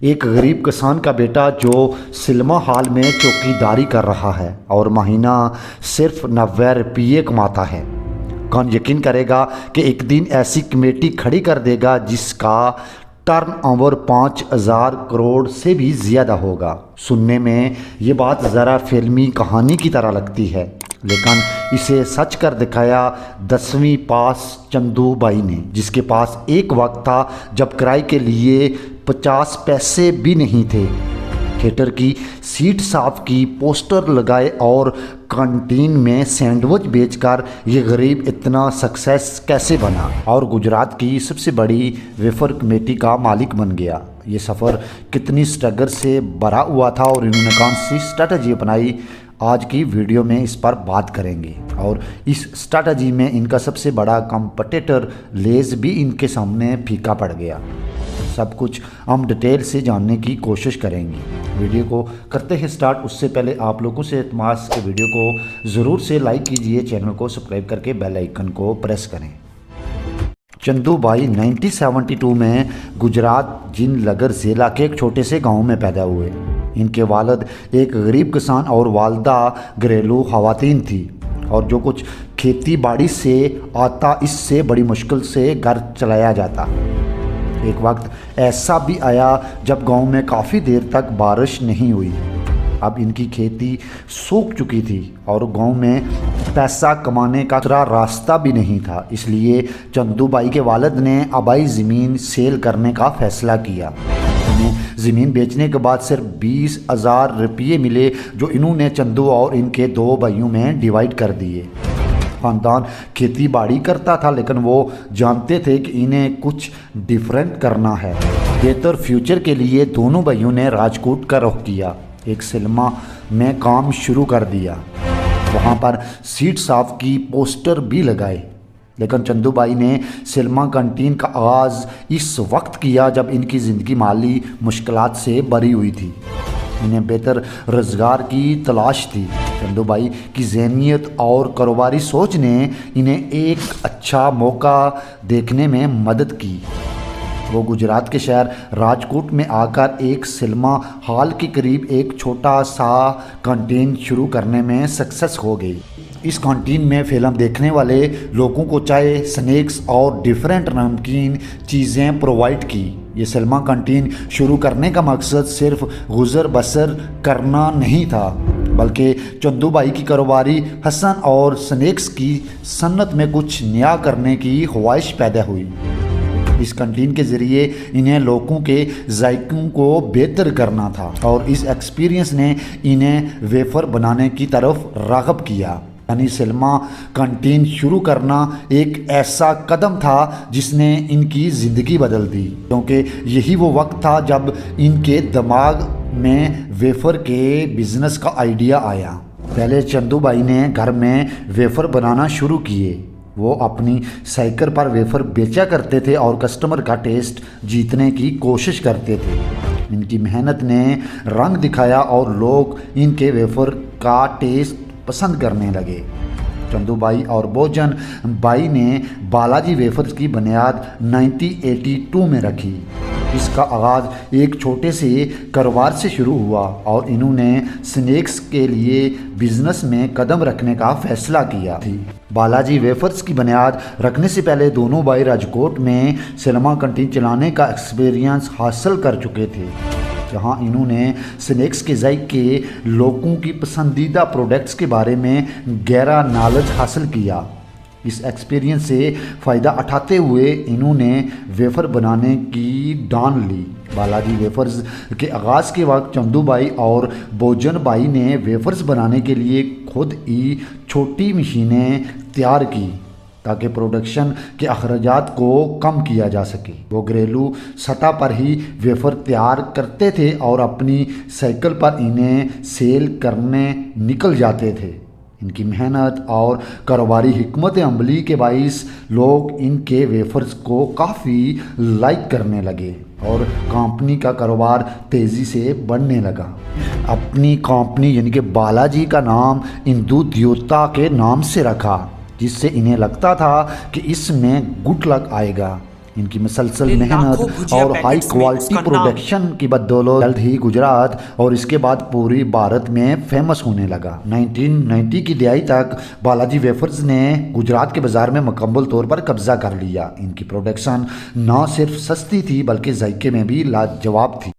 एक गरीब किसान का बेटा जो सिनेमा हॉल में चौकीदारी कर रहा है और महीना सिर्फ 90 रुपये कमाता है। कौन यकीन करेगा कि एक दिन ऐसी कमेटी खड़ी कर देगा जिसका टर्नओवर 5,000 करोड़ से भी ज़्यादा होगा। सुनने में ये बात ज़रा फिल्मी कहानी की तरह लगती है, लेकिन इसे सच कर दिखाया 10वीं पास चंदू बाई ने, जिसके पास एक वक्त था जब किराए के लिए 50 पैसे भी नहीं थे। थिएटर की सीट साफ की, पोस्टर लगाए और कैंटीन में सैंडविच बेचकर ये गरीब इतना सक्सेस कैसे बना और गुजरात की सबसे बड़ी वेफर कमेटी का मालिक बन गया। ये सफ़र कितनी स्ट्रगल से भरा हुआ था और इन्होंने कौन सी स्ट्रैटेजी अपनाई, आज की वीडियो में इस पर बात करेंगे। और इस स्ट्रैटेजी में इनका सबसे बड़ा कॉम्पिटिटर लेज भी इनके सामने फीका पड़ गया। सब कुछ हम डिटेल से जानने की कोशिश करेंगे। वीडियो को करते हैं स्टार्ट, उससे पहले आप लोगों से इत्मास के वीडियो को ज़रूर से लाइक कीजिए, चैनल को सब्सक्राइब करके बेल आइकन को प्रेस करें। चंदू बाई 1972 में गुजरात जिनलगर ज़िला के एक छोटे से गांव में पैदा हुए। इनके वालिद एक गरीब किसान और वालदा घरेलू खवातीन थी और जो कुछ खेती बाड़ी से आता इससे बड़ी मुश्किल से घर चलाया जाता। एक वक्त ऐसा भी आया जब गांव में काफ़ी देर तक बारिश नहीं हुई। अब इनकी खेती सूख चुकी थी और गांव में पैसा कमाने का रास्ता भी नहीं था। इसलिए चंदू बाई के वालिद ने आबाई ज़मीन सेल करने का फ़ैसला किया। इन्हें ज़मीन बेचने के बाद सिर्फ 20,000 रुपये मिले, जो इन्होंने चंदू और इनके 2 भाइयों में डिवाइड कर दिए। ख़ानदान खेती बाड़ी करता था, लेकिन वो जानते थे कि इन्हें कुछ डिफरेंट करना है। बेहतर फ्यूचर के लिए दोनों भाइयों ने राजकोट का रुख किया। एक सिनेमा में काम शुरू कर दिया, वहाँ पर सीट साफ की पोस्टर भी लगाए। लेकिन चंदू बाई ने सिनेमा कैंटीन का आगाज़ इस वक्त किया जब इनकी ज़िंदगी माली मुश्किलात से भरी हुई थी। इन्हें बेहतर रोज़गार की तलाश थी। चंदू बाई की ज़हनियत और कारोबारी सोच ने इन्हें एक अच्छा मौका देखने में मदद की। वो गुजरात के शहर राजकोट में आकर एक सिनेमा हॉल के करीब एक छोटा सा कैंटीन शुरू करने में सक्सेस हो गई। इस कैंटीन में फिल्म देखने वाले लोगों को चाय, स्नैक्स और डिफरेंट नमकीन चीज़ें प्रोवाइड की। ये सिनेमा कैंटीन शुरू करने का मकसद सिर्फ गुजर बसर करना नहीं था, बल्कि चंदू बाई की कारोबारी हसन और स्नैक्स की सन्नत में कुछ नया करने की ख्वाहिश पैदा हुई। इस कैंटीन के ज़रिए इन्हें लोगों के जायकों को बेहतर करना था और इस एक्सपीरियंस ने इन्हें वेफर बनाने की तरफ राग़ब किया। यानी सिनेमा कैंटीन शुरू करना एक ऐसा कदम था जिसने इनकी ज़िंदगी बदल दी, क्योंकि यही वो वक्त था जब इनके दिमाग में वेफर के बिज़नेस का आइडिया आया। पहले चंदू बाई ने घर में वेफर बनाना शुरू किए। वो अपनी साइकिल पर वेफर बेचा करते थे और कस्टमर का टेस्ट जीतने की कोशिश करते थे। इनकी मेहनत ने रंग दिखाया और लोग इनके वेफर का टेस्ट पसंद करने लगे। चंदू बाई और भोजन बाई ने बालाजी वेफर्स की बुनियाद 1982 में रखी। इसका आगाज़ एक छोटे से कारोबार से शुरू हुआ और इन्होंने स्नैक्स के लिए बिजनेस में कदम रखने का फैसला किया थी। बालाजी वेफर्स की बुनियाद रखने से पहले दोनों भाई राजकोट में सिनेमा कैंटीन चलाने का एक्सपीरियंस हासिल कर चुके थे, जहां इन्होंने स्नैक्स के जायके, लोगों की पसंदीदा प्रोडक्ट्स के बारे में गहरा नॉलेज हासिल किया। इस एक्सपीरियंस से फ़ायदा उठाते हुए इन्होंने वेफर बनाने की ठान ली। बालाजी वेफर्स के आगाज़ के वक्त चंदू बाई और भोजन बाई ने वेफर्स बनाने के लिए खुद ही छोटी मशीनें तैयार की ताकि प्रोडक्शन के अखराजात को कम किया जा सके। वो घरेलू सतह पर ही वेफर तैयार करते थे और अपनी साइकिल पर इन्हें सेल करने निकल जाते थे। इनकी मेहनत और कारोबारी हिकमत अमली के बाइस लोग इनके वेफर्स को काफ़ी लाइक करने लगे और कंपनी का कारोबार तेज़ी से बढ़ने लगा। अपनी कंपनी यानी कि बालाजी का नाम हिंदू देवता के नाम से रखा, जिससे इन्हें लगता था कि इसमें गुड लक आएगा। इनकी मुसलसल इन लाखों मेहनत भुजिया और हाई पैकेट्स में क्वालिटी उसका नाम प्रोडक्शन की बदौलत जल्द ही गुजरात और इसके बाद पूरी भारत में फेमस होने लगा। 1990 की दिहाई तक बालाजी वेफर्स ने गुजरात के बाजार में मुकम्मल तौर पर कब्जा कर लिया। इनकी प्रोडक्शन न सिर्फ सस्ती थी बल्कि जायके में भी लाजवाब थी।